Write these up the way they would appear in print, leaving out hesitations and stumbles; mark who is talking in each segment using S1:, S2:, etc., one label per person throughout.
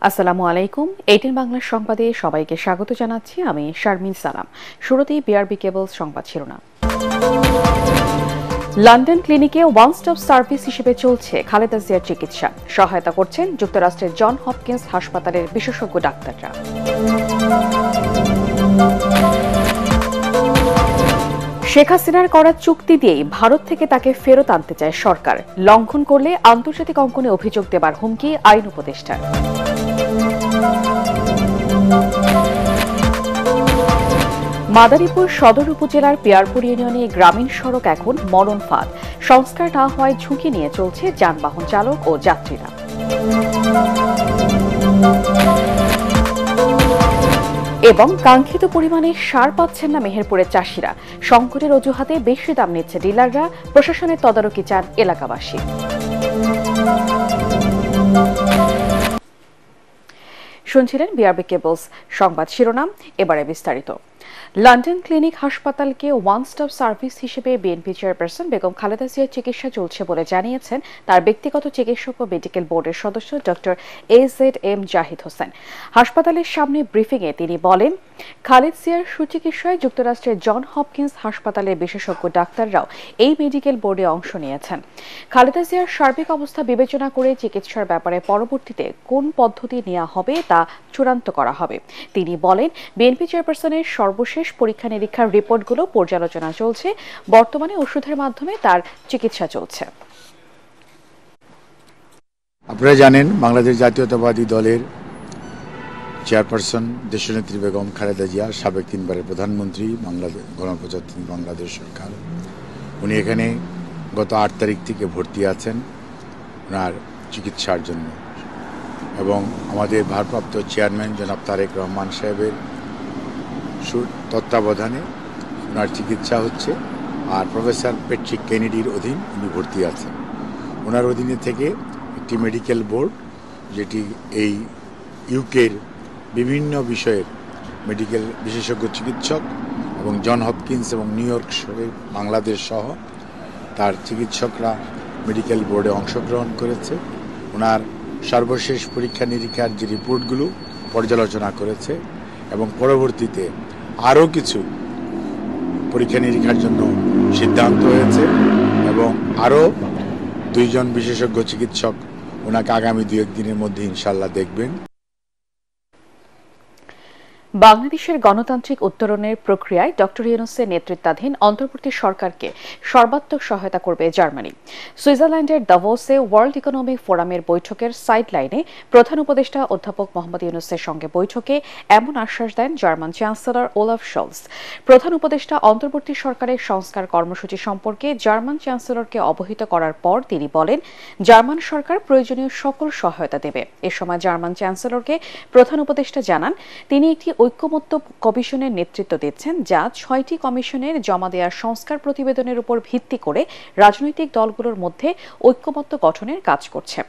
S1: আসসালামু আলাইকুম। 18 বাংলার সংবাদে সবাইকে স্বাগত জানাচ্ছি। আমি শারমিন সালাম। শুরুতেই বিআরবি কেবলস সংবাদ শিরোনাম। লন্ডন ক্লিনিকে ওয়ান স্টপ সার্ভিস হিসেবে চলছে খালেদা জিয়ার চিকিৎসা। সহায়তা করছেন যুক্তরাষ্ট্রের জন হপকিন্স হাসপাতালের বিশেষজ্ঞ ডাক্তাররা। শেখ হাসিনার করা চুক্তি দিয়েই ভারত থেকে তাকে ফেরত আনতে চায় সরকার। লঙ্ঘন করলে আন্তর্জাতিক অঙ্গনে অভিযোগ দেবার হুমকি আইন উপদেষ্টার। মাদারীপুর সদর উপজেলার পিয়ারপুর ইউনিয়নে গ্রামীণ সড়ক এখন মরণ ফাঁদ। সংস্কার না হওয়ায় ঝুঁকি নিয়ে চলছে যানবাহন চালক ও যাত্রীরা। এবং কাঙ্ক্ষিত পরিমাণে সার পাচ্ছেন না মেহেরপুরের চাষিরা। সংকটের অজুহাতে বেশি দাম নিচ্ছে ডিলাররা। প্রশাসনের তদারকি চান এলাকাবাসী। শুনছিলেন বিআরবি কেবলস সংবাদ শিরোনাম। এবারে বিস্তারিত। লন্ডন ক্লিনিক হাসপাতালকে ওয়ান স্টপ সার্ভিস হিসেবে বিএনপি চেয়ারপারসন বেগম খালেদা জিয়ার চিকিৎসা চলছে বলে জানিয়েছেন তার ব্যক্তিগত চিকিৎসক ও মেডিকেল বোর্ডের সদস্য ডক্টর AZM জাহিদ হোসেন। হাসপাতালের সামনে ব্রিফিংয়ে তিনি বলেন, খালেদ জিয়ার সুচিকিৎসায় যুক্তরাষ্ট্রের জন হপকিন্স হাসপাতালের বিশেষজ্ঞ ডাক্তাররাও এই মেডিকেল বোর্ডে অংশ নিয়েছেন। খালেদা জিয়ার সার্বিক অবস্থা বিবেচনা করে চিকিৎসার ব্যাপারে পরবর্তীতে কোন পদ্ধতি নেওয়া হবে তা চূড়ান্ত করা হবে। তিনি বলেন, বিএনপি চেয়ারপারসনের সর্বশেষ পরীক্ষা নিরীক্ষার রিপোর্টগুলো পর্যালোচনা চলছে। বর্তমানে ওষুধের মাধ্যমে তার চিকিৎসা চলছে।
S2: আপনারা জানেন, বাংলাদেশ জাতীয়তাবাদী দলের চেয়ারপারসন দেশনেত্রী বেগম খালেদা জিয়া, সাবেক 3 বারের প্রধানমন্ত্রী, বাংলাদেশ গণপ্রজাতন্ত্রী বাংলাদেশ সরকার, উনি এখানে গত 8 তারিখ থেকে ভর্তি আছেন ওনার চিকিৎসার জন্য। এবং আমাদের ভারপ্রাপ্ত চেয়ারম্যান জনাব তারেক রহমান সাহেবের তত্ত্বাবধানে ওনার চিকিৎসা হচ্ছে। আর প্রফেসর প্যাট্রিক কেনেডির অধীন উনি ভর্তি আছেন। ওনার অধীনে থেকে একটি মেডিকেল বোর্ড, যেটি এই ইউকের বিভিন্ন বিষয়ের মেডিকেল বিশেষজ্ঞ চিকিৎসক এবং জন হপকিন্স এবং নিউ ইয়র্ক বাংলাদেশ সহ তার চিকিৎসকরা মেডিকেল বোর্ডে অংশগ্রহণ করেছে। ওনার সর্বশেষ পরীক্ষা নিরীক্ষার যে রিপোর্টগুলো পর্যালোচনা করেছে এবং পরবর্তীতে আরও কিছু পরীক্ষা নিরীক্ষার জন্য সিদ্ধান্ত হয়েছে এবং আরও 2 জন বিশেষজ্ঞ চিকিৎসক ওনাকে আগামী 2-1 দিনের মধ্যে ইনশাল্লাহ দেখবেন।
S1: বাংলাদেশের গণতান্ত্রিক উত্তরণের প্রক্রিয়ায় ডক্টর ইউনূসের নেতৃত্বাধীন অন্তর্বর্তী সরকারকে সর্বাত্মক সহায়তা করবে জার্মানি। সুইজারল্যান্ডের দাভোসে ওয়ার্ল্ড ইকোনমিক ফোরামের বৈঠকের সাইডলাইনে প্রধান উপদেষ্টা অধ্যাপক মোহাম্মদ ইউনূসের সঙ্গে বৈঠকে এমন আশ্বাস দেন জার্মান চ্যান্সেলর ওলাফ শলস। প্রধান উপদেষ্টা অন্তর্বর্তী সরকারের সংস্কার কর্মসূচি সম্পর্কে জার্মান চ্যান্সেলরকে অবহিত করার পর তিনি বলেন, জার্মান সরকার প্রয়োজনীয় সকল সহায়তা দেবে। এ সময় জার্মান চ্যান্সেলরকে প্রধান উপদেষ্টা জানান, তিনি একটি ঐক্যমত্য কমিশনের নেতৃত্ব দিচ্ছেন, যা 6টি কমিশনের জমা দেওয়ার সংস্কার প্রতিবেদনের উপর ভিত্তি করে রাজনৈতিক দলগুলোর মধ্যে ঐক্যমত্য গঠনের কাজ করছে।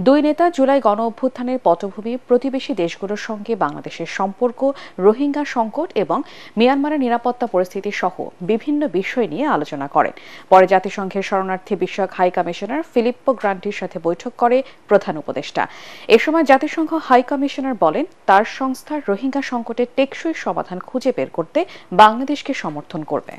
S1: 2 নেতা জুলাই গণ অভ্যুত্থানের পটভূমি, প্রতিবেশী দেশগুলোর সঙ্গে বাংলাদেশের সম্পর্ক, রোহিঙ্গা সংকট এবং মিয়ানমারের নিরাপত্তা পরিস্থিতি সহ বিভিন্ন বিষয় নিয়ে আলোচনা করেন। পরে জাতিসংঘের শরণার্থী বিষয়ক হাই কমিশনার ফিলিপ্পো গ্রান্ডির সাথে বৈঠক করে প্রধান উপদেষ্টা। এ সময় জাতিসংঘ হাই কমিশনার বলেন, তার সংস্থার রোহিঙ্গা সংকটের টেকসই সমাধান খুঁজে বের করতে বাংলাদেশকে সমর্থন করবে।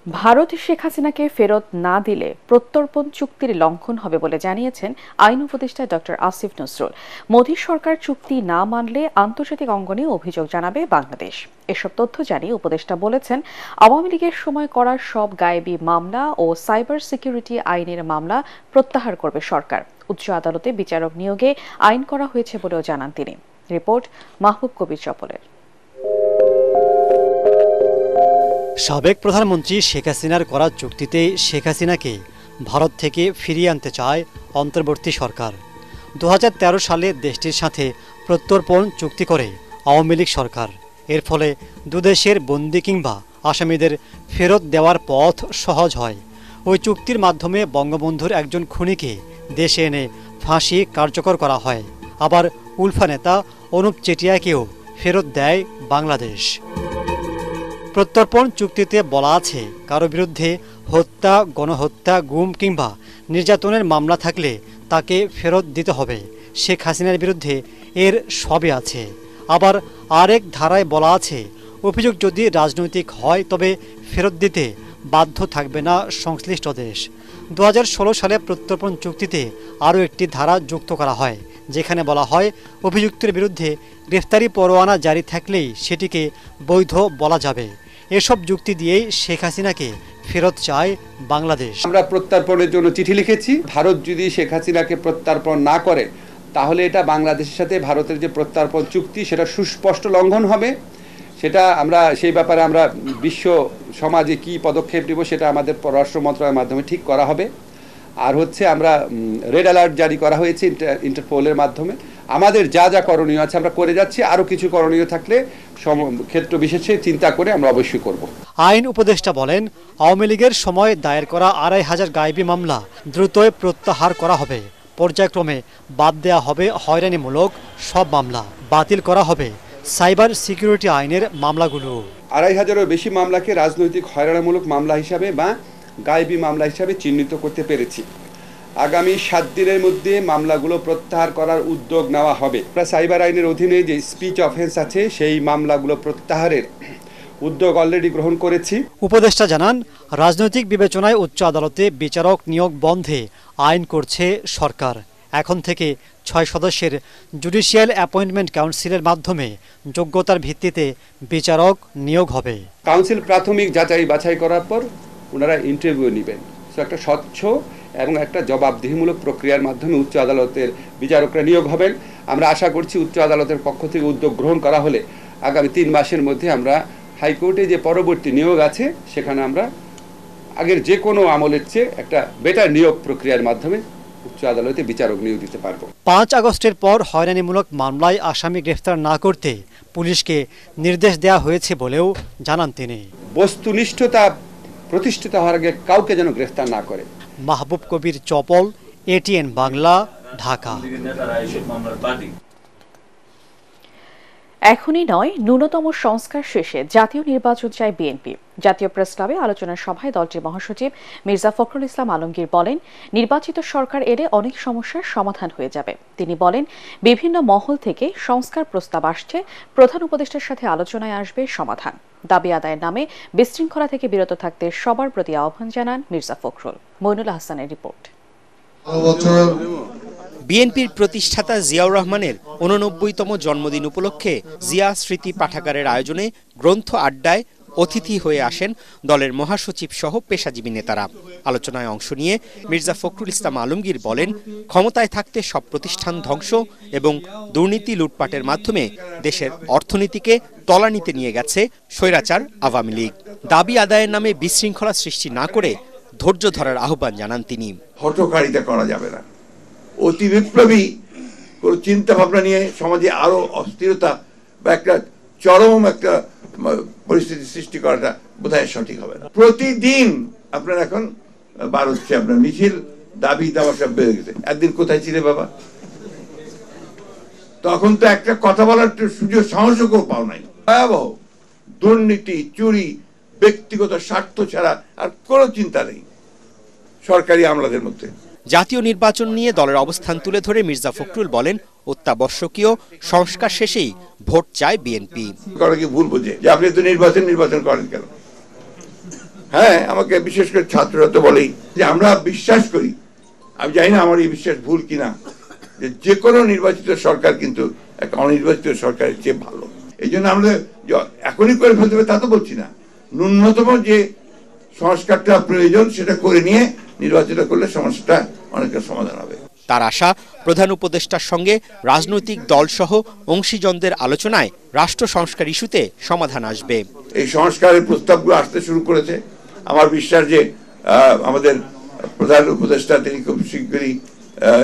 S1: ভারত শেখ হাসিনাকে ফেরত না দিলে প্রত্যর্পণ চুক্তির লঙ্ঘন হবে বলে জানিয়েছেন আইন উপদেষ্টা ডক্টর আসিফ নজরুল। মোদী সরকার চুক্তি না মানলে আন্তর্জাতিক অঙ্গনে অভিযোগ জানাবে বাংলাদেশ। এসব তথ্য জানিয়ে উপদেষ্টা বলেছেন, আওয়ামী লীগের সময় করা সব গায়েবী মামলা ও সাইবার সিকিউরিটি আইনের মামলা প্রত্যাহার করবে সরকার। উচ্চ আদালতে বিচারক নিয়োগে আইন করা হয়েছে বলেও জানান তিনি। রিপোর্ট মাহবুব কবির চপলের।
S3: সাবেক প্রধানমন্ত্রী শেখ হাসিনার করা চুক্তিতে শেখ হাসিনাকে ভারত থেকে ফিরিয়ে আনতে চায় অন্তর্বর্তী সরকার। 2013 সালে দেশটির সাথে প্রত্যর্পণ চুক্তি করে আওয়ামী লীগ সরকার। এর ফলে দুদেশের বন্দী কিংবা আসামিদের ফেরত দেওয়ার পথ সহজ হয়। ওই চুক্তির মাধ্যমে বঙ্গবন্ধুর একজন খুনিকে দেশে এনে ফাঁসি কার্যকর করা হয়। আবার উলফা নেতা অনুপ চেটিয়াকেও ফেরত দেয় বাংলাদেশ। প্রত্যর্পণ চুক্তিতে বলা আছে, কারো বিরুদ্ধে হত্যা, গণহত্যা, গুম কিংবা নির্যাতনের মামলা থাকলে তাকে ফেরত দিতে হবে। শেখ হাসিনার বিরুদ্ধে এর সবই আছে। আবার আরেক ধারায় বলা আছে, অভিযোগ যদি রাজনৈতিক হয় তবে ফেরত দিতে বাধ্য থাকবে না সংশ্লিষ্ট দেশ। 2016 সালে প্রত্যর্পণ চুক্তিতে আরও একটি ধারা যুক্ত করা হয়, যেখানে বলা হয় অভিযুক্তের বিরুদ্ধে গ্রেফতারি পরোয়ানা জারি থাকলেই সেটিকে বৈধ বলা যাবে। এসব যুক্তি দিয়েই শেখ হাসিনাকে ফেরত চায় বাংলাদেশ।
S4: আমরা প্রত্যর্পণের জন্য চিঠি লিখেছি। ভারত যদি শেখ হাসিনাকে প্রত্যর্পণ না করে তাহলে এটা বাংলাদেশের সাথে ভারতের যে প্রত্যর্পণ চুক্তি সেটা সুস্পষ্ট লঙ্ঘন হবে। সেটা আমরা সেই ব্যাপারে আমরা বিশ্ব সমাজে কি পদক্ষেপ নেব সেটা আমাদের পররাষ্ট্র মন্ত্রণালয়ের মাধ্যমে ঠিক করা হবে। আর হচ্ছে আমরা রেড অ্যালার্ট জারি করা হয়েছে ইন্টারপোলের মাধ্যমে। আমাদের যা যা করণীয় আছে আমরা করে যাচ্ছি, আরও কিছু করণীয় থাকলে ক্ষেত্র বিশেষে চিন্তা করে আমরা অবশ্যই করব।
S3: আইন উপদেষ্টা বলেন, আওয়ামী লীগের সময় দায়ের করা 2500 গায়েবী মামলা দ্রুতই প্রত্যাহার করা হবে। পর্যায়ক্রমে বাদ দেয়া হবে হয়রানিমূলক সব মামলা, বাতিল করা হবে সাইবার সিকিউরিটি আইনের মামলাগুলো।
S4: 2500-এরও বেশি মামলাকে রাজনৈতিক হয়রানিমূলক মামলা হিসাবে বা গায়েবী মামলা হিসাবে চিহ্নিত করতে পেরেছি। আগামী 7 দিনের মধ্যে মামলাগুলো প্রত্যাহার করার উদ্যোগ নেওয়া হবে। সাইবার আইনের অধীনে যে স্পিচ অফেন্স আছে সেই মামলাগুলো প্রত্যাহারের উদ্যোগ অলরেডি গ্রহণ করেছি।
S3: উপদেষ্টা জানান, রাজনৈতিক বিবেচনায় উচ্চ আদালতে বিচারক নিয়োগ বন্ধে আইন করছে সরকার। এখন থেকে 6 সদস্যের জুডিশিয়াল অ্যাপয়েন্টমেন্ট কাউন্সিলের মাধ্যমে যোগ্যতার ভিত্তিতে বিচারক নিয়োগ হবে।
S4: কাউন্সিল প্রাথমিক যাচাই বাছাই করার পর ওনারা ইন্টারভিউ নেবেন। সো একটা স্বচ্ছ এবং একটা জবাবদিহিমূলক প্রক্রিয়ার মাধ্যমে উচ্চ আদালতের বিচারকরা নিয়োগ হবেন। আমরা আশা করছি উচ্চ আদালতের পক্ষ থেকে উদ্যোগ গ্রহণ করা হলে আগামী 3 মাসের মধ্যে আমরা হাইকোর্টে যে পরবর্তী নিয়োগ আছে সেখানে আমরা আগের যে কোনো আমলের চেয়ে একটা বেটার নিয়োগ প্রক্রিয়ার মাধ্যমে উচ্চ আদালতে বিচারক নিয়োগ দিতে পারবো।
S3: 5 আগস্টের পর হয়রানিমূলক মামলায় আসামি গ্রেফতার না করতে পুলিশকে নির্দেশ দেওয়া হয়েছে বলেও জানান তিনি।
S4: বস্তুনিষ্ঠতা প্রতিষ্ঠিত হওয়ার আগে কাউকে যেন গ্রেফতার না করে।
S3: মাহবুব কবির চপল, ATN বাংলা, ঢাকা।
S1: এখনই নয়, ন্যূনতম সংস্কার শেষে জাতীয় নির্বাচন চায় বিএনপি। জাতীয় প্রেস ক্লাবে আলোচনা সভায় দলটির মহাসচিব মির্জা ফখরুল ইসলাম আলমগীর বলেন, নির্বাচিত সরকার এলে অনেক সমস্যার সমাধান হয়ে যাবে। তিনি বলেন, বিভিন্ন মহল থেকে সংস্কার প্রস্তাব আসছে, প্রধান উপদেষ্টার সাথে আলোচনায় আসবে সমাধান। দাবি আদায়ের নামে বিশৃঙ্খলা থেকে বিরত থাকতে সবার প্রতি আহ্বান জানান মির্জা ফখরুল। মইনুল হাসানের রিপোর্ট।
S5: বিএনপির প্রতিষ্ঠাতা জিয়াউর রহমানের 89তম জন্মদিন উপলক্ষে জিয়া স্মৃতি পাঠাগারের আয়োজনে গ্রন্থ আড্ডায় অতিথি হয়ে আসেন দলের মহাসচিব সহ পেশাজীবী নেতারা। আলোচনায় অংশ নিয়ে মির্জা ফখরুল ইসলাম আলমগীর বলেন, ক্ষমতায় থাকতে সব প্রতিষ্ঠান ধ্বংস এবং দুর্নীতি লুটপাটের মাধ্যমে দেশের অর্থনীতিকে তলানিতে নিয়ে গেছে স্বৈরাচার আওয়ামী লীগ। দাবি আদায়ের নামে বিশৃঙ্খলা সৃষ্টি না করে ধৈর্য ধরার আহ্বান জানান তিনি।
S6: হঠকারিতা করা যাবে না। অতি বিপ্লবী কোনো চিন্তা ভাবনা নিয়ে সমাজে আরো অস্থিরতা বা একটা চরম একটা পরিস্থিতি সৃষ্টি করাটা বোধহয় সঠিক হবে না। প্রতিদিন আপনার এখন বার হচ্ছে আপনার মিছিল, দাবি দাওয়া সব বেড়ে গেছে। একদিন কোথায় ছিলে বাবা? তখন তো একটা কথা বলার সুযোগ সাহসও পাও নাই। ভয়াবহ দুর্নীতি, চুরি, ব্যক্তিগত স্বার্থ ছাড়া আর কোনো চিন্তা নেই সরকারি আমলাদের মধ্যে।
S5: জাতীয় নির্বাচন নিয়ে দলের অবস্থান তুলে ধরে মির্জা ফখরুল বলেন, অত্যাবশ্যকীয় সংস্কার শেষেই ভোট চায় বিএনপি।
S6: কি ভুল বোঝে যে আপনি তো নির্বাচন করেন কেন? হ্যাঁ, আমাকে বিশেষ করে ছাত্ররা তো বলেই যে আমরা বিশ্বাস করি, আমি জানি না আমার এই বিশ্বাস ভুল কিনা, যে কোনো নির্বাচিত সরকার কিন্তু একটা অনির্বাচিত সরকারের চেয়ে ভালো। এই জন্য আমরা এখনই করে ফেলতে হবে তা তো বলছি না, ন্যূনতম যে সংস্কারটা প্রয়োজন সেটা করে নিয়ে নির্বাচিত করলে সমস্যাটা অনেকটা সমাধান হবে।
S5: তার আশা, প্রধান উপদেষ্টার সঙ্গে রাজনৈতিক দলসহ অংশীজনদের আলোচনায় রাষ্ট্র সংস্কার ইস্যুতে সমাধান আসবে।
S6: এই সংস্কারের প্রস্তাবগুলো আসতে শুরু করেছে। আমার বিশ্বাস যে আমাদের প্রধান উপদেষ্টা তিনি খুব শীঘ্রই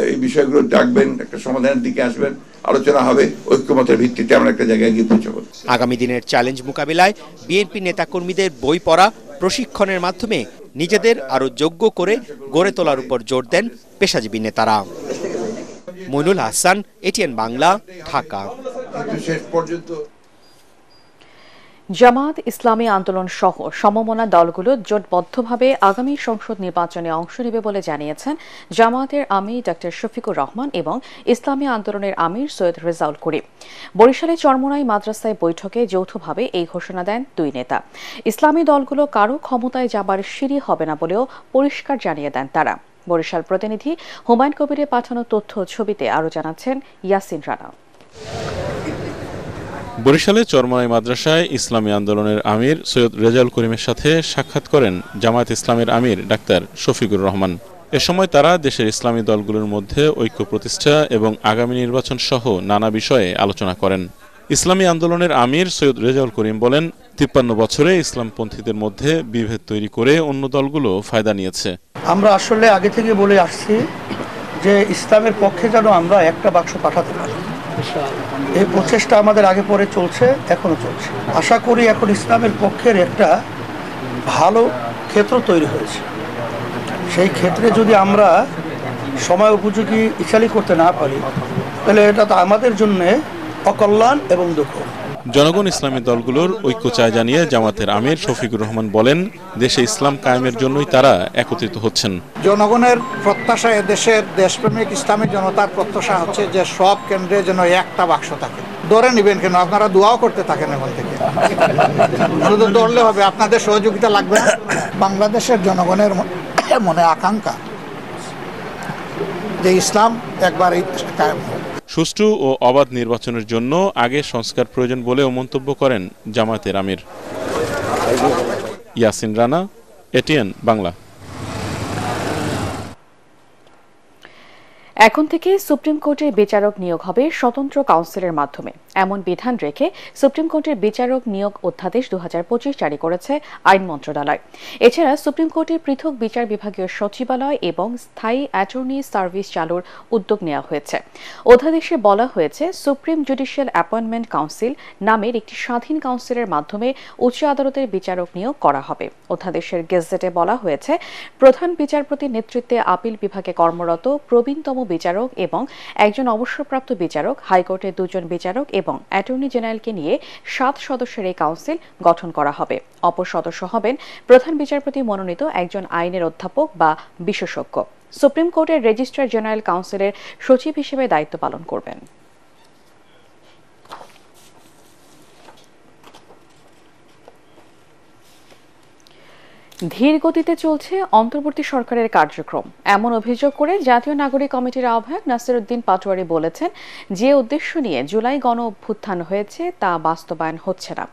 S6: এই বিষয়গুলো ডাকবেন, একটা সমাধানের দিকে আসবেন, আলোচনা হবে, ঐক্যমতের ভিত্তিতে আমরা একটা জায়গায় গিয়ে পৌঁছাবো।
S5: আগামী দিনের চ্যালেঞ্জ মোকাবিলায় বিএনপি নেতাকর্মীদের বই পড়া, প্রশিক্ষণের মাধ্যমে নিজেদের আরো যোগ্য করে গড়ে তোলার উপর জোর দেন পেশাজীবী নেতারা। মইনুল হাসান, ATN বাংলা, ঢাকা।
S1: জামায়াত ইসলামী আন্দোলন সহ সমমনা দলগুলো জোটবদ্ধভাবে আগামী সংসদ নির্বাচনে অংশ নেবে বলে জানিয়েছেন জামায়াতের আমির ডক্টর শফিকুর রহমান এবং ইসলামী আন্দোলনের আমির সৈয়দ রেজাউল করিম। বরিশালে চরমোনাই মাদ্রাসায় বৈঠকে যৌথভাবে এই ঘোষণা দেন দুই নেতা। ইসলামী দলগুলো কারো ক্ষমতায় যাবার সিঁড়ি হবে না বলেও পরিষ্কার জানিয়ে দেন তারা। বরিশাল প্রতিনিধি হুমায়ুন কবিরের পাঠানো তথ্য ছবিতে আরও জানাচ্ছেন ইয়াসিন রানা।
S7: বরিশালে চরমোনাই মাদ্রাসায় ইসলামী আন্দোলনের আমির সৈয়দ রেজাউল করিমের সাথে সাক্ষাৎ করেন জামায়াত ইসলামের আমির ডাক্তার শফিকুর রহমান। এ সময় তারা দেশের ইসলামী দলগুলোর মধ্যে ঐক্য প্রতিষ্ঠা এবং আগামী নির্বাচন সহ নানা বিষয়ে আলোচনা করেন। ইসলামী আন্দোলনের আমির সৈয়দ রেজাউল করিম বলেন, 53 বছরে ইসলামপন্থীদের মধ্যে বিভেদ তৈরি করে অন্য দলগুলো ফায়দা নিয়েছে।
S8: আমরা আসলে আগে থেকে বলে আসছি যে ইসলামের পক্ষে যেন আমরা একটা বাক্স পাঠাতে পারি। এই প্রচেষ্টা আমাদের আগে পরে চলছে, এখনো চলছে। আশা করি এখন ইসলামের পক্ষের একটা ভালো ক্ষেত্র তৈরি হয়েছে। সেই ক্ষেত্রে যদি আমরা সময় উপযোগী ইচ্ছালি করতে না পারি, তাহলে এটা তো আমাদের জন্য অকল্যাণ এবং দুঃখ।
S7: জনগণ ইসলামী দলগুলোর ঐক্য চায় জানিয়ে জামাতের আমির শফিকুর রহমান বলেন, দেশে ইসলাম কায়েমের জন্যই তারা একত্রিত হচ্ছেন।
S9: জনগণের প্রত্যাশা, দেশের দেশপ্রেমিক ইসলামী জনতার প্রত্যাশা হচ্ছে যে সব কেন্দ্রে যেন একটা বাক্স থাকে। ধরে নিবেন কেন? আপনারা দোয়াও করতে থাকেন এখন থেকে। শুধু দৌড়লে হবে, আপনাদের সহযোগিতা লাগবে। বাংলাদেশের জনগণের মনে আকাঙ্ক্ষা যে ইসলাম একবারই কায়েম হোক।
S7: সুষ্ঠু ও অবাধ নির্বাচনের জন্য আগে সংস্কার প্রয়োজন বলেও মন্তব্য করেন জামায়াতের আমির। ইয়াসিন রানা, এটিএন বাংলা।
S1: এখন থেকে সুপ্রিম কোর্টের বিচারক নিয়োগ হবে স্বতন্ত্র কাউন্সিলের মাধ্যমে, এমন বিধান রেখে সুপ্রিম কোর্টের বিচারক নিয়োগ অধ্যাদেশ 2025 জারি করেছে আইন মন্ত্রণালয়। এছাড়া সুপ্রিম কোর্টের পৃথক বিচার বিভাগীয় সচিবালয় এবং স্থায়ী অ্যাটর্নি সার্ভিস চালুর উদ্যোগ নেওয়া হয়েছে। অধ্যাদেশে বলা হয়েছে, সুপ্রিম জুডিশিয়াল অ্যাপয়েন্টমেন্ট কাউন্সিল নামের একটি স্বাধীন কাউন্সিলের মাধ্যমে উচ্চ আদালতের বিচারক নিয়োগ করা হবে। অধ্যাদেশের গেজেটে বলা হয়েছে, প্রধান বিচারপতির নেতৃত্বে আপিল বিভাগে কর্মরত প্রবীণতম বিচারক এবং একজন অবসরপ্রাপ্ত বিচারক, হাইকোর্টের 2 জন বিচারক এবং অ্যাটর্নি জেনারেলকে নিয়ে 7 সদস্যের এই কাউন্সিল গঠন করা হবে। অপর সদস্য হবেন প্রধান বিচারপতি মনোনীত একজন আইনের অধ্যাপক বা বিশেষজ্ঞ। সুপ্রিম কোর্টের রেজিস্ট্রার জেনারেল কাউন্সিলের সচিব হিসেবে দায়িত্ব পালন করবেন। ধীর গতিতে চলছে অন্তর্বর্তী সরকারের কার্যক্রম, এমন অভিযোগ করে জাতীয় নাগরিক কমিটির আহ্বায়ক নাসির উদ্দিন পাটোয়ারি বলেছেন, যে উদ্দেশ্য নিয়ে জুলাই গণ অভ্যুত্থান হয়েছে তা বাস্তবায়ন হচ্ছে না।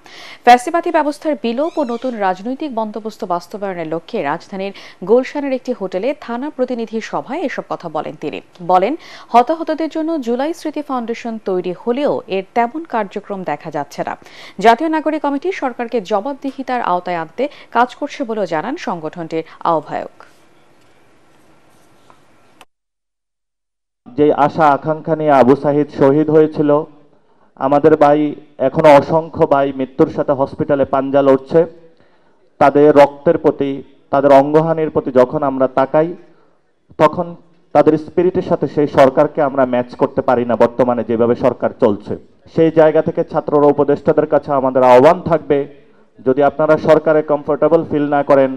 S1: ফ্যাসিবাদী ব্যবস্থার বিলোপ ও নতুন রাজনৈতিক বন্দোবস্ত বাস্তবায়নের লক্ষ্যে রাজধানীর গুলশানের একটি হোটেলে থানা প্রতিনিধি সভায় এসব কথা বলেন তিনি। বলেন, হতাহতদের জন্য জুলাই স্মৃতি ফাউন্ডেশন তৈরি হলেও এর তেমন কার্যক্রম দেখা যাচ্ছে না। জাতীয় নাগরিক কমিটি সরকারকে জবাবদিহিতার আওতায় আনতে কাজ করছে বলেও জানান সংগঠনটির আহ্বায়ক।
S10: যে আশা আকাঙ্ক্ষা নিয়ে আবু সাহিদ শহীদ হয়েছিল, আমাদের ভাই এখনো অসংখ্য ভাই মৃত্যুর সাথে হসপিটালে পাঞ্জা লড়ছে, তাদের রক্তের প্রতি, তাদের অঙ্গহানির প্রতি যখন আমরা তাকাই, তখন তাদের স্পিরিটের সাথে সেই সরকারকে আমরা ম্যাচ করতে পারি না। বর্তমানে যেভাবে সরকার চলছে, সেই জায়গা থেকে ছাত্ররা উপদেষ্টাদের কাছে আমাদের আহ্বান থাকবে, যদি আপনারা সরকারে কমফোর্টেবল ফিল না করেন,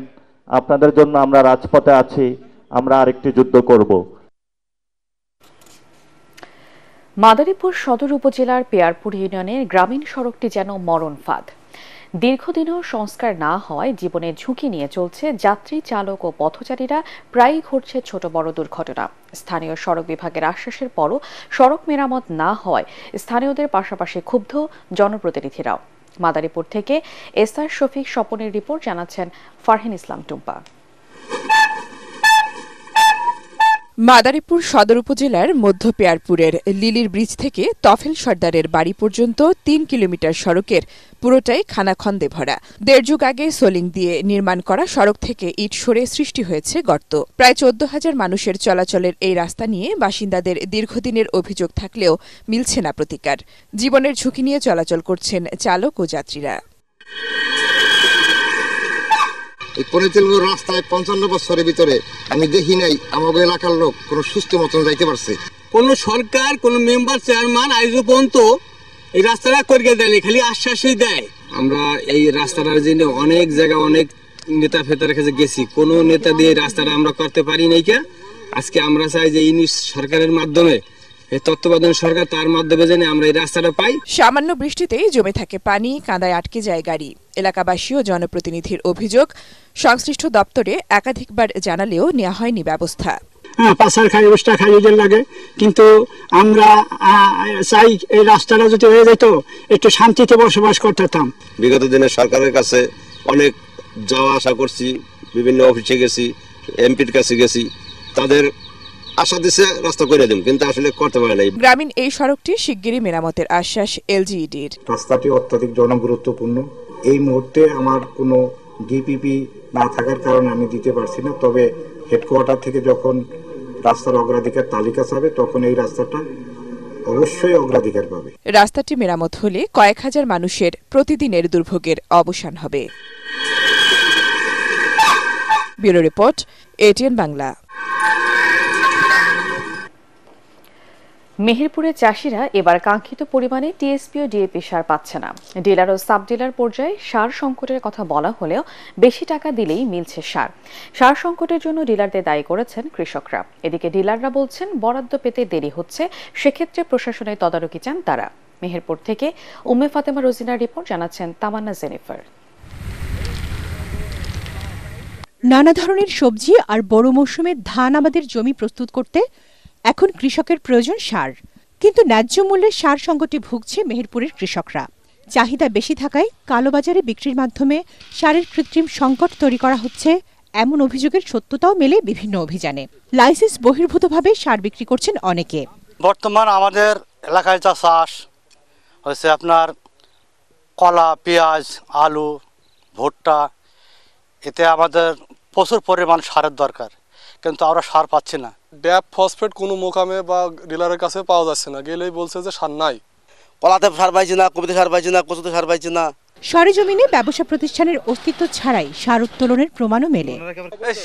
S10: আপনাদের জন্য আমরা রাজপথে আছি, আমরা আরেকটি যুদ্ধ করব।
S1: মাদারীপুর সদর উপজেলার পেয়ারপুর ইউনিয়নের গ্রামীণ সড়কটি যেন মরণ ফাঁদ। দীর্ঘদিনও সংস্কার না হওয়ায় জীবনের ঝুঁকি নিয়ে চলছে যাত্রী, চালক ও পথচারীরা। প্রায়ই ঘটছে ছোট বড় দুর্ঘটনা। স্থানীয় সড়ক বিভাগের আশ্বাসের পরও সড়ক মেরামত না হওয়ায় স্থানীয়দের পাশাপাশি ক্ষুব্ধ জনপ্রতিনিধিরাও। মাদারীপুর থেকে এসআর শফিক স্বপনের রিপোর্ট, জানাচ্ছেন ফারহিন ইসলাম টুম্পা।
S11: মাদারীপুর সদর উপজেলার মধ্য পেয়ারপুরের লিলির ব্রিজ থেকে তফেল সর্দারের বাড়ি পর্যন্ত 3 কিলোমিটার সড়কের পুরোটাই খানাখন্দে ভরা। 1.5 যুগ আগে সোলিং দিয়ে নির্মাণ করা সড়ক থেকে ইট সরে সৃষ্টি হয়েছে গর্ত। প্রায় 14,000 মানুষের চলাচলের এই রাস্তা নিয়ে বাসিন্দাদের দীর্ঘদিনের অভিযোগ থাকলেও মিলছে না প্রতিকার। জীবনের ঝুঁকি নিয়ে চলাচল করছেন চালক ও যাত্রীরা।
S12: রাস্তায় 55 বছরের ভিতরে আমি দেখি নাই আমাদের এলাকার লোক কোনো সুস্থ মতন যাইতে পারছে। কোন সরকার, কোন মেম্বার, চেয়ারম্যান আইজও পর্যন্ত
S13: এই রাস্তাটা করে দেয়নি, খালি আশ্বাসই দেয়। আমরা এই রাস্তাটার জন্য অনেক জায়গা অনেক নেতা ফেতার কাছে গেছি, কোনো নেতা দিয়ে রাস্তাটা আমরা করতে পারি নাই। কে আজকে আমরা চাই যে ইউনিট সরকারের মাধ্যমে, এই তত্ত্বাবধান সরকার, তার মাধ্যমে যেন আমরা এই রাস্তাটা পাই।
S11: সামান্য বৃষ্টিতেই জমে থাকে পানি, কাঁদায় আটকে যায় গাড়ি। এলাকাবাসী ও জনপ্রতিনিধির অভিযোগ, সংশ্লিষ্ট দপ্তরে একাধিকবার জানালেও নেওয়া হয়নি ব্যবস্থা।
S14: পাশার খাই অবস্থা খাইয়ে লাগে, কিন্তু আমরা চাই এই রাস্তাটা যদি হয়ে যেত একটু শান্তিতে বসবাস করতাম।
S15: বিগত দিনে সরকারের কাছে অনেক যাওয়া আসা করছি, বিভিন্ন অফিসে গেছি, এমপির কাছে গেছি, তাদের আশা দিছে রাস্তা করে দেব, কিন্তু আসলে করতে পারে নাই।
S11: গ্রামীণ এই সড়কটি শিগগিরই মেরামতের আশ্বাস এলজিইডির।
S16: রাস্তাটি অত্যধিক জনগুরুত্বপূর্ণ। এই মুহূর্তে আমার কোনো ডিপিপি না থাকার কারণে আমি দিতে পারছি না, তবে হেডকোয়ার্টার থেকে যখন রাস্তার অগ্রাধিকার তালিকা চাবে তখন এই রাস্তাটা অবশ্যই অগ্রাধিকার পাবে।
S11: রাস্তাটি মেরামত হলে কয়েক হাজার মানুষের প্রতিদিনের দুর্ভোগের অবসান হবে। Bureau report, ATN Bangla.
S1: মেহেরপুরের চাষিরা এবার কাঙ্ক্ষিত পরিমাণে টিএসপি ও ডিএপি সার পাচ্ছে না। ডিলার ও সাব ডিলার পর্যায়ে সার সংকটের কথা বলা হলেও বেশি টাকা দিলেই মিলছে সার। সার সংকটের জন্য ডিলারদের দায়ী করেছেন কৃষকরা। এদিকে ডিলাররা বলছেন বরাদ্দ পেতে দেরি হচ্ছে, সেক্ষেত্রে প্রশাসনের তদারকি চান তারা। মেহেরপুর থেকে উম্মে ফাতেমা রোজিনার রিপোর্ট, জানাচ্ছেন তামান্না জেনিফার।
S17: নানা ধরনের সবজি আর বড় মৌসুমে ধান আবাদের জমি প্রস্তুত করতে এখন কৃষকের প্রয়োজন সার, কিন্তু ন্যায্য মূল্যে সার সংকটে ভুগছে মেহেরপুরের কৃষকরা। চাহিদা বেশি থাকায় কালোবাজারে বিক্রির মাধ্যমে সারের কৃত্রিম সংকট তৈরি করা হচ্ছে, এমন অভিযোগের সত্যতাও মেলে বিভিন্ন অভিযানে। লাইসেন্স বহির্ভূতভাবে সার বিক্রি করছেন অনেকে।
S18: বর্তমান আমাদের এলাকায় যা চাষ হচ্ছে আপনার কলা, পেঁয়াজ, আলু, ভুট্টা, এতে আমাদের প্রচুর পরিমাণ সারের দরকার, কিন্তু আমরা সার পাচ্ছি না।
S19: ড্যাপ ফসফেট কোনো মোকামে বা ডিলারের কাছে পাওয়া যাচ্ছে না, গেলেই বলছে যে সার নাই।
S18: কলাতে সার পাইছি না, কপিতে সার পাইছি না, কচুতে সার পাইছি না।
S17: সরেজমিনে ব্যবসা প্রতিষ্ঠানের অস্তিত্ব ছাড়াই সার উত্তোলনের প্রমাণও মেলে।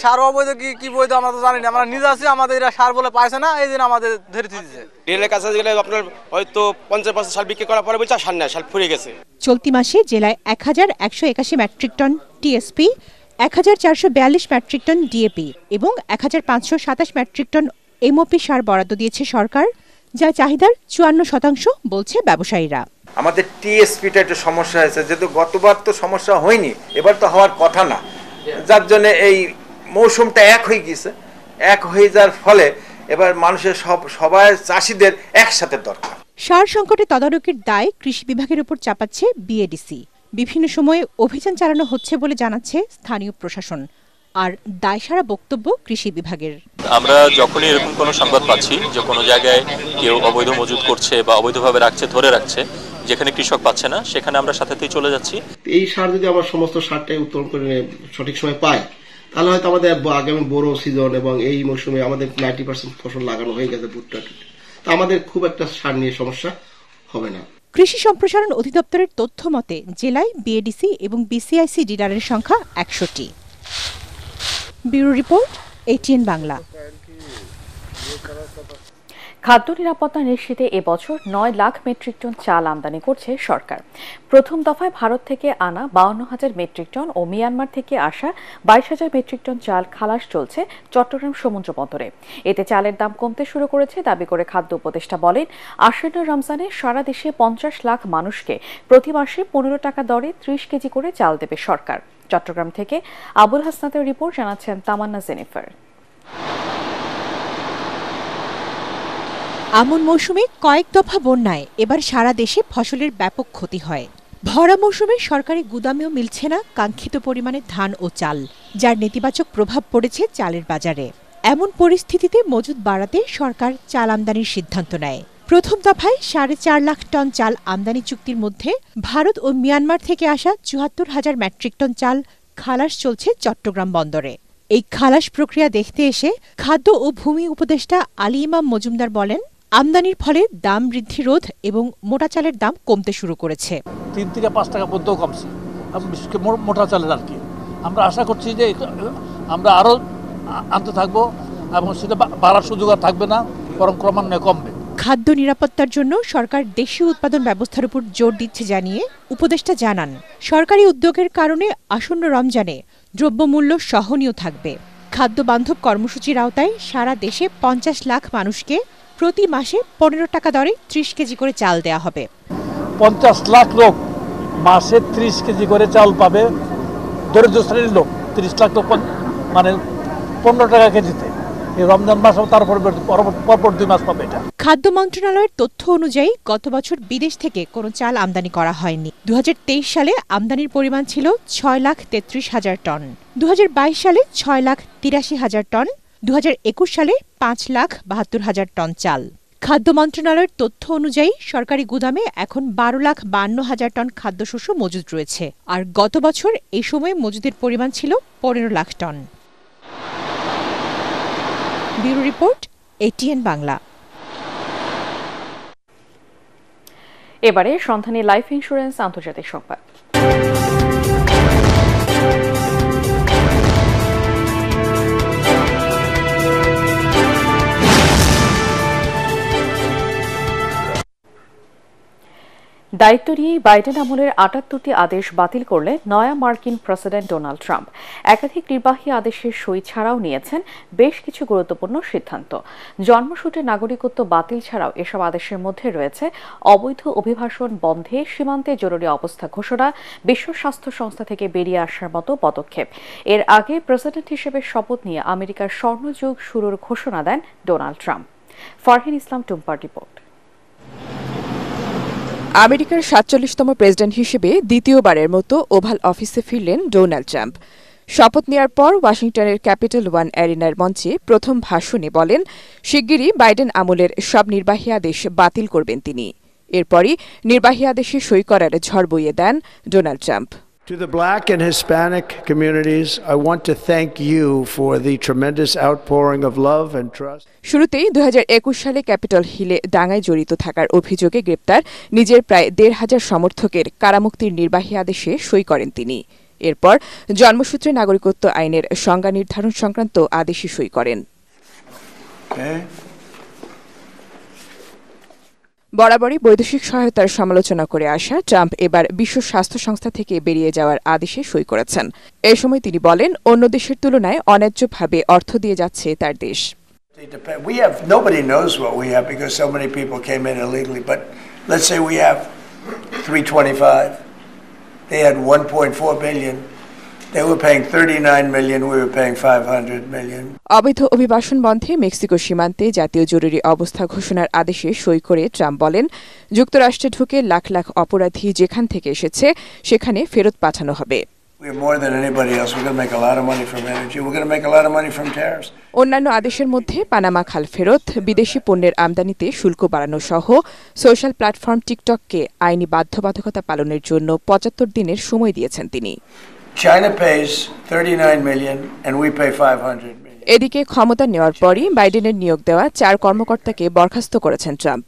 S20: সার অবৈধ কি বৈধ আমরা তো জানি না, আমরা নিজে আছি, আমাদের এরা সার বলে পাইছে না, এই দিন আমাদের ধরে দিয়েছে।
S18: ডিলারের কাছে গেলে আপনার হয়তো 50% সার বিক্রি করার পরে বলছে সার নেই, সার ফুরিয়ে গেছে।
S17: চলতি মাসে জেলায় 1181 metric ton TSP, 1442 metric ton DAP এবং 1527 মেট্রিক টন এমওপি সার বরাদ্দ দিয়েছে সরকার, যা চাহিদার 54% বলছে ব্যবসায়ীরা।
S21: আমাদের টিএসপিটা একটু সমস্যা হয়েছে, যেহেতু গতবার তো সমস্যা হয়নি, এবার তো হওয়ার কথা না, যার জন্য এই মৌসুমটা এক হয়ে গেছে। এক হয়ে যাওয়ার ফলে এবার মানুষের সবাই চাষিদের একসাথে দরকার।
S17: সার সংকটে তদারকির দায় কৃষি বিভাগের উপর চাপাচ্ছে বিএডিসি। বিভিন্ন সময়ে অভিযান চালানো হচ্ছে বলে জানাচ্ছে স্থানীয় প্রশাসন, আর দায়সারা বক্তব্য কৃষি বিভাগের।
S22: আমরা যখনই এরকম কোনো সংবাদ পাচ্ছি যে কোনো জায়গায় কেউ অবৈধ মজুত করছে বা অবৈধভাবে রাখছে, ধরে রাখছে, যেখানে কৃষক পাচ্ছে না, সেখানে আমরা সাথেই চলে যাচ্ছি।
S23: এই সার যদি আমরা সমস্ত সারটাই উত্তোলন করে সঠিক সময় পাই, তাহলে হয়তো আমাদের আগামী বড় সিজন এবং এই মৌসুমে আমাদের 90% ফসল লাগানো হয়ে গেছে ভুট্টা, তা আমাদের খুব একটা সার নিয়ে সমস্যা হবে না।
S17: কৃষি সম্প্রসারণ অধিদপ্তরের তথ্য মতে জেলায় বিএডিসি এবং বিসিআইসি ডিলারের সংখ্যা 100টি। Bureau report, ATN Bangla.
S1: খাদ্য নিরাপত্তা নিশ্চিতে এবছর 9 লাখ মেট্রিক টন চাল আমদানি করছে সরকার। প্রথম দফায় ভারত থেকে আনা 52,000 মেট্রিক টন ও মিয়ানমার থেকে আসা 22,000 মেট্রিক টন চাল খালাস চলছে চট্টগ্রাম সমুদ্র বন্দরে। এতে চালের দাম কমতে শুরু করেছে দাবি করে খাদ্য উপদেষ্টা বলেন, আসন্ন রমজানে সারা দেশে 50 লাখ মানুষকে প্রতি মাসে 15 টাকা দরে 30 কেজি করে চাল দেবে সরকার। চট্টগ্রাম থেকে আবুল হাসনাতের রিপোর্ট, জানাচ্ছেন তামান্না জেনিফার।
S17: আমন মৌসুমে কয়েক দফা বন্যায় এবার সারা দেশে ফসলের ব্যাপক ক্ষতি হয়। ভরা মৌসুমে সরকারি গুদামেও মিলছে না কাঙ্ক্ষিত পরিমাণে ধান ও চাল, যার নেতিবাচক প্রভাব পড়েছে চালের বাজারে। এমন পরিস্থিতিতে মজুত বাড়াতে সরকার চাল আমদানির সিদ্ধান্ত নেয়। প্রথম দফায় 4.5 লাখ টন চাল আমদানি চুক্তির মধ্যে ভারত ও মিয়ানমার থেকে আসা 74,000 মেট্রিক টন চাল খালাস চলছে চট্টগ্রাম বন্দরে। এই খালাস প্রক্রিয়া দেখতে এসে খাদ্য ও ভূমি উপদেষ্টা আলী ইমাম মজুমদার বলেন, আমদানির ফলে দাম বৃদ্ধি রোধ এবং মোটা চালের দাম কমতে শুরু করেছে।
S24: 3 থেকে 5 টাকা পর্যন্ত কমছে, বিশেষ করে মোটা চালের আর কি। আমরা আশা করছি যে আমরা আরও আনতে থাকবো এবং সেটা বাড়ার সুযোগ আর থাকবে না, বরং ক্রমান্বয়ে কমবে।
S17: খাদ্য নিরাপত্তার জন্য সরকার দেশীয় উৎপাদন ব্যবস্থার উপর জোর দিচ্ছে জানিয়ে উপদেষ্টা জানান, সরকারি উদ্যোগের কারণে আসন্ন রমজানে দ্রব্যমূল্য সহনীয় থাকবে। খাদ্য বান্ধব কর্মসূচির আওতায় সারা দেশে 50 লাখ মানুষকে প্রতি মাসে 15 টাকা দরে 30 কেজি করে চাল দেয়া হবে।
S24: 50 লাখ লোক মাসে 30 কেজি করে চাল পাবে। দরিদ্র শ্রেণীর লোক 30 লাখ লোক মানে 15 টাকা কেজিতে। এই রমজান মাস তারপর পরপর 2 মাস পাবে এটা।
S17: খাদ্য মন্ত্রণালয়ের তথ্য অনুযায়ী গত বছর বিদেশ থেকে কোনো চাল আমদানি করা হয়নি। 2023 সালে আমদানির পরিমাণ ছিল 6,33,000 টন, 2022 সালে 6,83,000 টন, 2021 সালে 5,72,000 টন চাল। খাদ্য মন্ত্রণালয়ের তথ্য অনুযায়ী সরকারি গুদামে এখন 12,52,000 টন খাদ্যশস্য মজুদ রয়েছে, আর গত বছর এই সময়ে মজুদের পরিমাণ ছিল 15 lakh ton. Bureau report, ATN Bangla.
S1: এবারে সন্ধানী লাইফ ইন্স্যুরেন্স আন্তর্জাতিক সংবাদ। দায়িত্ব নিয়ে বাইডেন আমলের 78টি আদেশ বাতিল করলে নয়া মার্কিন প্রেসিডেন্ট ডোনাল্ড ট্রাম্প একাধিক নির্বাহী আদেশের সই ছাড়াও নিয়েছেন বেশ কিছু গুরুত্বপূর্ণ সিদ্ধান্ত। জন্মসূত্রে নাগরিকত্ব বাতিল ছাড়াও এসব আদেশের মধ্যে রয়েছে অবৈধ অভিবাসন বন্ধে সীমান্তে জরুরি অবস্থা ঘোষণা, বিশ্ব স্বাস্থ্য সংস্থা থেকে বেরিয়ে আসার মতো পদক্ষেপ। এর আগে প্রেসিডেন্ট হিসেবে শপথ নিয়ে আমেরিকার স্বর্ণযুগ শুরুর ঘোষণা দেন ডোনাল্ড ট্রাম্প। ফারহিন ইসলাম টুম্পার রিপোর্ট।
S11: আমেরিকার 47তম প্রেসিডেন্ট হিসেবে দ্বিতীয়বারের মতো ওভাল অফিসে ফিরলেন ডোনাল্ড ট্রাম্প। শপথ নেওয়ার পর ওয়াশিংটনের ক্যাপিটল ওয়ান অ্যারিনার মঞ্চে প্রথম ভাষণে বলেন শিগগিরই বাইডেন আমলের সব নির্বাহী আদেশ বাতিল করবেন তিনি। এরপরই নির্বাহী আদেশে সই করার ঝড় বইয়ে দেন Donald Trump.
S2: To the Black and Hispanic communities, I want to thank you for the tremendous outpouring of love and trust.
S11: শুরুতেই 2021 সালে ক্যাপিটল হিলে দাঙ্গায় জড়িত থাকার অভিযোগে গ্রেপ্তার নিজের প্রায় 1,500 সমর্থকের কারামুক্তির নির্বাহী আদেশে সই করেন তিনি। এরপর জন্মসূত্রে নাগরিকত্ব আইনের সংজ্ঞা নির্ধারণ সংক্রান্ত আদেশে সই করেন। বরাবরই বৈদেশিক সহায়তার সমালোচনা করে আসা ট্রাম্প এবার বিশ্ব স্বাস্থ্য সংস্থা থেকে বেরিয়ে যাওয়ার আদেশে সই করেছেন। এ সময় তিনি বলেন অন্য দেশের তুলনায় অন্যায্যভাবে অর্থ দিয়ে যাচ্ছে তার দেশ।
S2: Nobody knows what we have because so many people came in illegally, but let's say we have 325. They had 1.4 billion. They were paying 39 million, we were paying 500 million.
S11: অবৈধ অভিবাসন বন্ধে মেক্সিকো সীমান্তে জাতীয় জরুরি অবস্থা ঘোষণার আদেশে সই করে ট্রাম্প বলেন যুক্তরাষ্ট্রে ঢুকে লাখ লাখ অপরাধী যেখান থেকে এসেছে সেখানে ফেরত পাঠানো হবে। অন্যান্য আদেশের মধ্যে পানামা খাল ফেরত, বিদেশি পণ্যের আমদানিতে শুল্ক বাড়ানো সহ সোশ্যাল প্ল্যাটফর্ম টিকটককে আইনি বাধ্যবাধকতা পালনের জন্য 75 দিনের সময় দিয়েছেন তিনি।
S2: China pays 39 million and we pay 500 million.
S11: এদিকে ক্ষমতা নেওয়ার পরই বাইডেনের নিয়োগ দেওয়া 4 কর্মকর্তাকে বরখাস্ত করেছেন ট্রাম্প।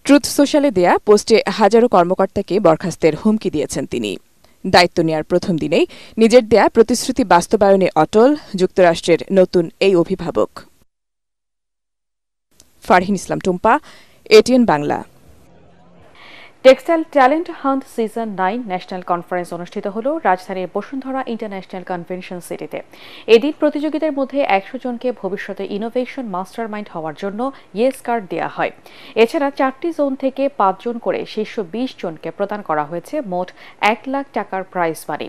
S11: ট্রুথ সোশ্যালে দেয়া পোস্টে হাজারো কর্মকর্তাকে বরখাস্তের হুমকি দিয়েছেন তিনি। দায়িত্ব নেওয়ার প্রথম দিনেই নিজের দেয়া প্রতিশ্রুতি বাস্তবায়নে অটল যুক্তরাষ্ট্রের নতুন এই অভিভাবক। Farhin Islam Tumpa, ATN Bangla.
S1: Textile talent hunt season 9 national conference অনুষ্ঠিত হল রাজধানীর বসুন্ধরা ইন্টারন্যাশনাল কনভেনশন সিটিতে। এদিন প্রতিযোগীদের মধ্যে 100 জনকে ভবিষ্যতে ইনোভেশন মাস্টার মাইন্ড হওয়ার জন্য ইয়েস কার্ড দেওয়া হয়। এছাড়া 4টি জোন থেকে 5 জন করে শীর্ষ 20 জনকে প্রদান করা হয়েছে মোট 1 লাখ টাকার প্রাইজ মানি।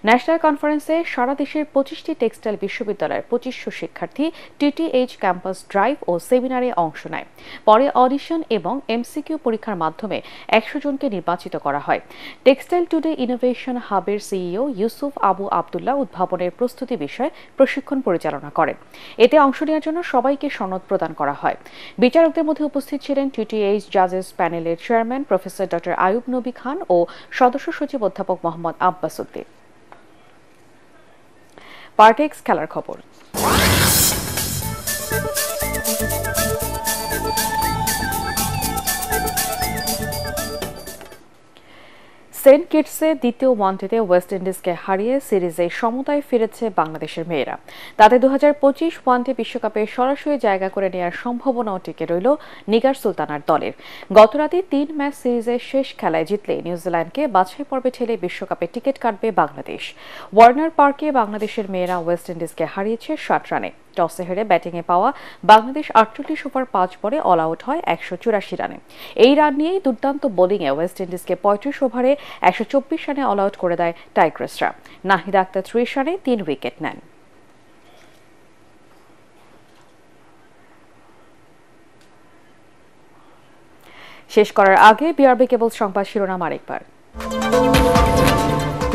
S1: ন্যাশনাল কনফারেন্সে সারা দেশের 25টি টেক্সটাইল বিশ্ববিদ্যালয়ের 2500 শিক্ষার্থী TTH ক্যাম্পাস ড্রাইভ ও সেমিনারে অংশ নেয়। পরে অডিশন এবং MCQ পরীক্ষার মাধ্যমে 100 জনকে নির্বাচিত করা হয়। টেক্সটাইল টুডে ইনোভেশন হাবের সিইও ইউসুফ আবু আবদুল্লাহ উদ্ভাবনের প্রস্তুতি বিষয়ে প্রশিক্ষণ পরিচালনা করেন। এতে অংশ নেওয়ার জন্য সবাইকে সনদ প্রদান করা হয়। বিচারকদের মধ্যে উপস্থিত ছিলেন TTH জাজেস প্যানেলের চেয়ারম্যান প্রফেসর ডক্টর আয়ুব নবী খান ও সদস্য সচিব অধ্যাপক মোহাম্মদ আব্বাস উদ্দিন। পার্টেক্স খেলার খবর। সেন্ট কিটসে দ্বিতীয় ওয়ানডেতে ওয়েস্ট ইন্ডিজকে হারিয়ে সিরিজে সমতায় ফিরেছে বাংলাদেশের মেয়েরা। তাতে 2025 ওয়ানডে বিশ্বকাপে সরাসরি জায়গা করে নেওয়ার সম্ভাবনাও টিকে রইল নিগার সুলতানার দলের। গতরাতে 3 ম্যাচ সিরিজের শেষ খেলায় জিতলে নিউজিল্যান্ডকে বাছাই পর্বে ঠেলে বিশ্বকাপে টিকিট কাটবে বাংলাদেশ। ওয়ার্নার পার্কে বাংলাদেশের মেয়েরা ওয়েস্ট ইন্ডিজকে হারিয়েছে 60 রানে। টসে হেরে ব্যাটিংয়ে পাওয়া বাংলাদেশ 48 ওভার 5 বলে অল আউট হয় 184 রানে। এই রান নিয়েই দুর্দান্ত বোলিংয়ে ওয়েস্ট ইন্ডিজকে 35 ওভারে 124 রানে অল আউট করে দেয় টাইগ্রেসরা। নাহিদ আক্তার 30 রানে 3 উইকেট নেন। শেষ করার আগে বিআরবি কেবল সংবাদ শিরোনাম আরেকবার।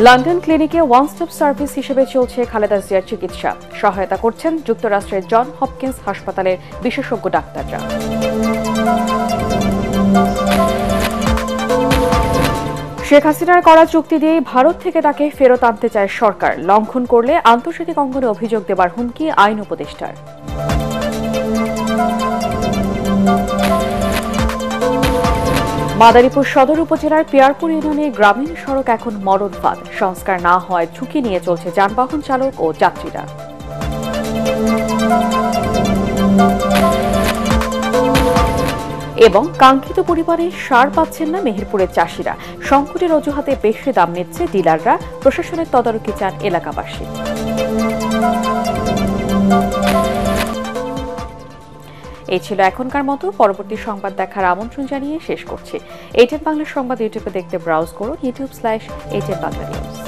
S1: লন্ডন ক্লিনিকে ওয়ান স্টপ সার্ভিস হিসেবে চলছে খালেদা জিয়ার চিকিৎসা। সহায়তা করছেন যুক্তরাষ্ট্রের জন হপকিন্স হাসপাতালের বিশেষজ্ঞ ডাক্তাররা। শেখ হাসিনার করা চুক্তি দিয়েই ভারত থেকে তাকে ফেরত আনতে চায় সরকার। লঙ্ঘন করলে আন্তর্জাতিক অঙ্গনে অভিযোগ দেবার হুমকি আইন উপদেষ্টার। মাদারীপুর সদর উপজেলার পিয়ারপুর ইউনিয়নে গ্রামীণ সড়ক এখন মরণ ফাঁদ। সংস্কার না হওয়ায় ঝুঁকি নিয়ে চলছে যানবাহন চালক ও যাত্রীরা। এবং কাঙ্ক্ষিত পরিমাণে সার পাচ্ছেন না মেহেরপুরের চাষিরা। সংকটের অজুহাতে বেশি দাম নিচ্ছে ডিলাররা। প্রশাসনের তদারকি চান এলাকাবাসী। এই ছিল এখনকার মতো। পরবর্তী সংবাদ দেখার আমন্ত্রণ জানিয়ে শেষ করছি। ATN বাংলা সংবাদ ইউটিউবে দেখতে ব্রাউজ করুন youtube/ATN Bangla News।